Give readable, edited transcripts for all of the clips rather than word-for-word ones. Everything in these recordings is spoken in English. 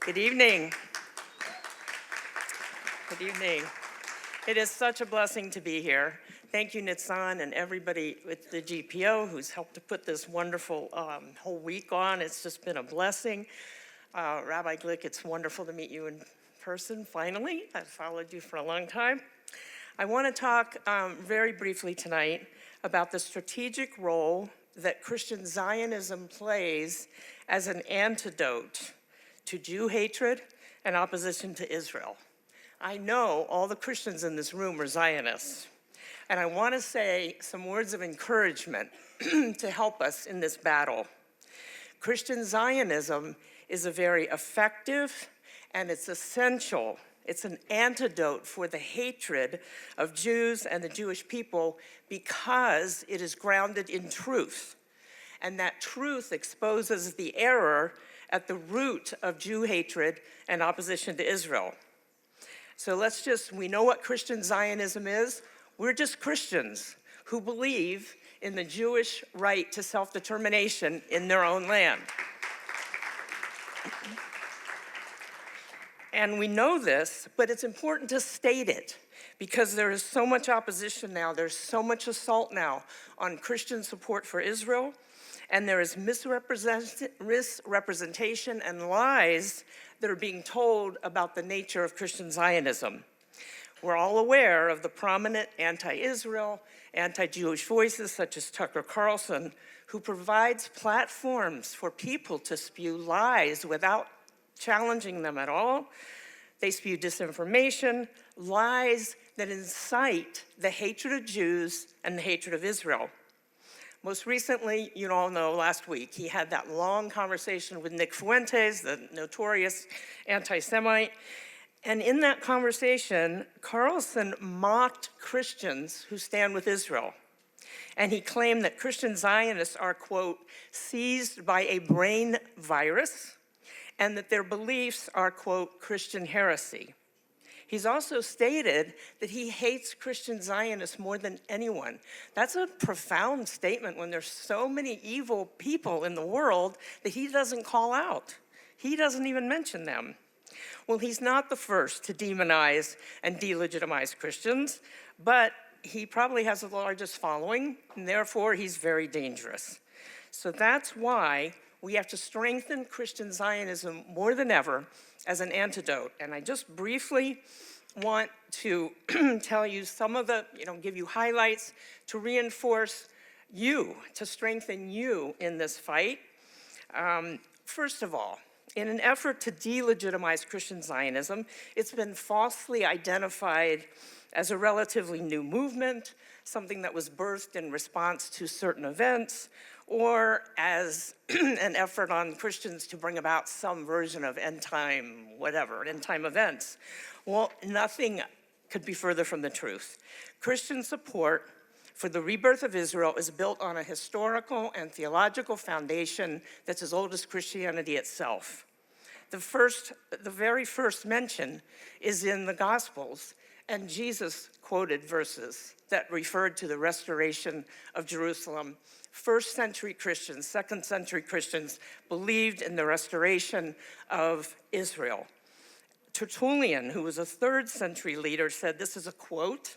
Good evening. Good evening. It is such a blessing to be here. Thank you, Nitsan, and everybody with the GPO who's helped to put this wonderful whole week on. It's just been a blessing. Rabbi Glick, it's wonderful to meet you in person, finally. I've followed you for a long time. I want to talk very briefly tonight about the strategic role that Christian Zionism plays as an antidote to Jew hatred and opposition to Israel. I know all the Christians in this room are Zionists, and I want to say some words of encouragement to help us in this battle. Christian Zionism is a very effective and it's essential. It's an antidote for the hatred of Jews and the Jewish people because it is grounded in truth. And that truth exposes the error at the root of Jew hatred and opposition to Israel. So we know what Christian Zionism is. We're just Christians who believe in the Jewish right to self-determination in their own land. And we know this, but it's important to state it because there is so much opposition now, there's so much assault now on Christian support for Israel, and there is misrepresentation and lies that are being told about the nature of Christian Zionism. We're all aware of the prominent anti-Israel, anti-Jewish voices such as Tucker Carlson, who provides platforms for people to spew lies without challenging them at all. They spew disinformation, lies that incite the hatred of Jews and the hatred of Israel. Most recently, you all know, last week, he had that long conversation with Nick Fuentes, the notorious anti-Semite. And in that conversation, Carlson mocked Christians who stand with Israel. And he claimed that Christian Zionists are, quote, seized by a brain virus, and that their beliefs are, quote, Christian heresy. He's also stated that he hates Christian Zionists more than anyone. That's a profound statement when there's so many evil people in the world that he doesn't call out. He doesn't even mention them. Well, he's not the first to demonize and delegitimize Christians, but he probably has the largest following, and therefore he's very dangerous. So that's why we have to strengthen Christian Zionism more than ever as an antidote. And I just briefly want to tell you some of the, give you highlights to reinforce you, to strengthen you in this fight. First of all, in an effort to delegitimize Christian Zionism, it's been falsely identified as a relatively new movement, something that was birthed in response to certain events, or as an effort on Christians to bring about some version of end-time events. Well, nothing could be further from the truth. Christian support for the rebirth of Israel is built on a historical and theological foundation that's as old as Christianity itself. The very first mention is in the Gospels, and Jesus quoted verses that referred to the restoration of Jerusalem. First century Christians, second century Christians believed in the restoration of Israel. Tertullian, who was a third century leader, said, this is a quote,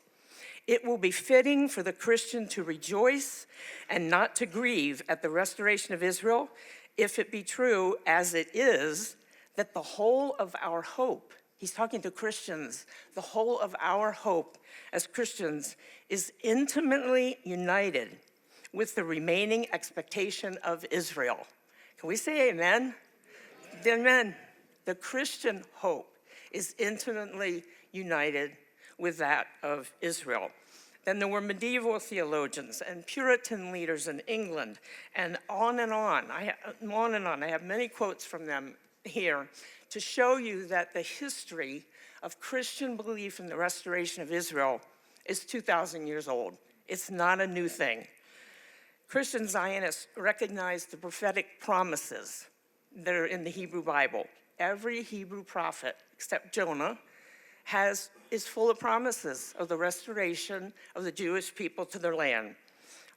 "It will be fitting for the Christian to rejoice and not to grieve at the restoration of Israel, if it be true, as it is, that the whole of our hope," he's talking to Christians, "the whole of our hope as Christians is intimately united with the remaining expectation of Israel." Can we say amen? Amen. The Christian hope is intimately united with that of Israel. Then there were medieval theologians and Puritan leaders in England, and on and on. I have many quotes from them here to show you that the history of Christian belief in the restoration of Israel is 2,000 years old. It's not a new thing. Christian Zionists recognize the prophetic promises that are in the Hebrew Bible. Every Hebrew prophet, except Jonah, is full of promises of the restoration of the Jewish people to their land.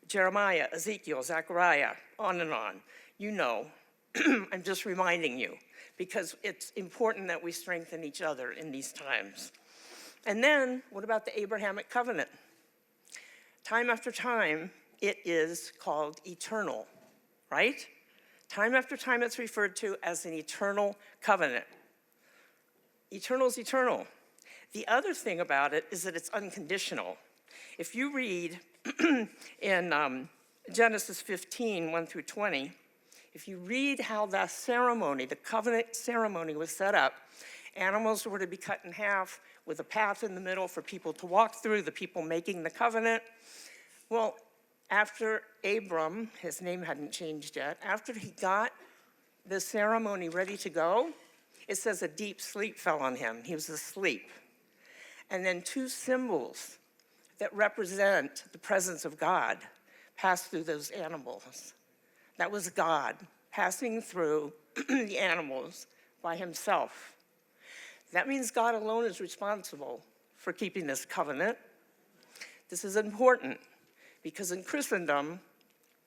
Jeremiah, Ezekiel, Zechariah, on and on. You know, I'm just reminding you. because it's important that we strengthen each other in these times. And then, what about the Abrahamic covenant? Time after time, it is called eternal, right? Time after time, it's referred to as an eternal covenant. Eternal is eternal. The other thing about it is that it's unconditional. If you read in Genesis 15, 1 through 20, if you read how the ceremony, the covenant ceremony was set up, animals were to be cut in half with a path in the middle for people to walk through, the people making the covenant. Well, after Abram, his name hadn't changed yet, after he got the ceremony ready to go, it says a deep sleep fell on him. He was asleep. And then two symbols that represent the presence of God passed through those animals. That was God passing through the animals by himself. That means God alone is responsible for keeping this covenant. This is important because in Christendom,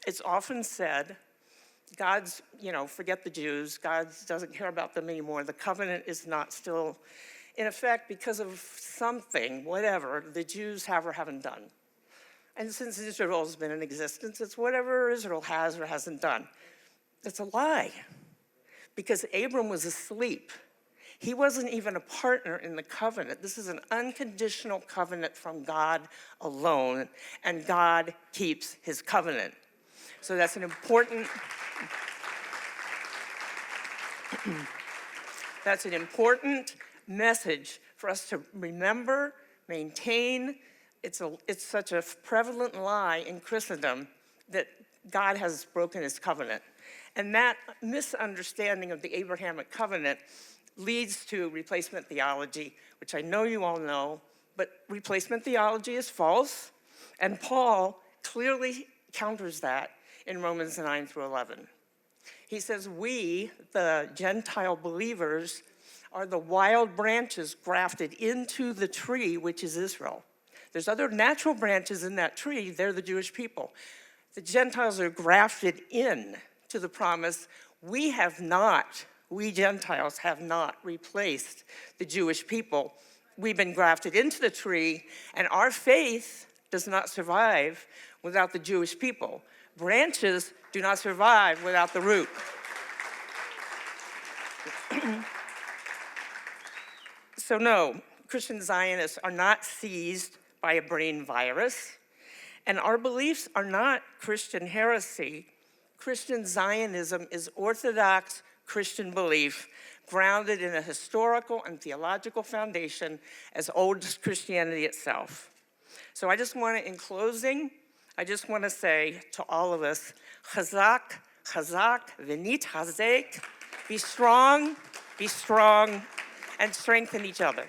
it's often said, God's, forget the Jews, God doesn't care about them anymore. The covenant is not still in effect because of something, whatever, the Jews have or haven't done. And since Israel has been in existence, it's whatever Israel has or hasn't done. That's a lie, because Abram was asleep. He wasn't even a partner in the covenant. This is an unconditional covenant from God alone, and God keeps his covenant. So that's an important message for us to remember, maintain. It's such a prevalent lie in Christendom that God has broken his covenant. And that misunderstanding of the Abrahamic covenant leads to replacement theology, which I know you all know, but replacement theology is false, and Paul clearly counters that in Romans 9 through 11. He says, we, the Gentile believers, are the wild branches grafted into the tree, which is Israel. There's other natural branches in that tree, they're the Jewish people. The Gentiles are grafted in to the promise. We Gentiles have not replaced the Jewish people. We've been grafted into the tree, and our faith does not survive without the Jewish people. Branches do not survive without the root. So no, Christian Zionists are not seized by a brain virus, and our beliefs are not Christian heresy. Christian Zionism is Orthodox Christian belief grounded in a historical and theological foundation as old as Christianity itself. So in closing, I just want to say to all of us, chazak, chazak, v'nit hazek, be strong, and strengthen each other.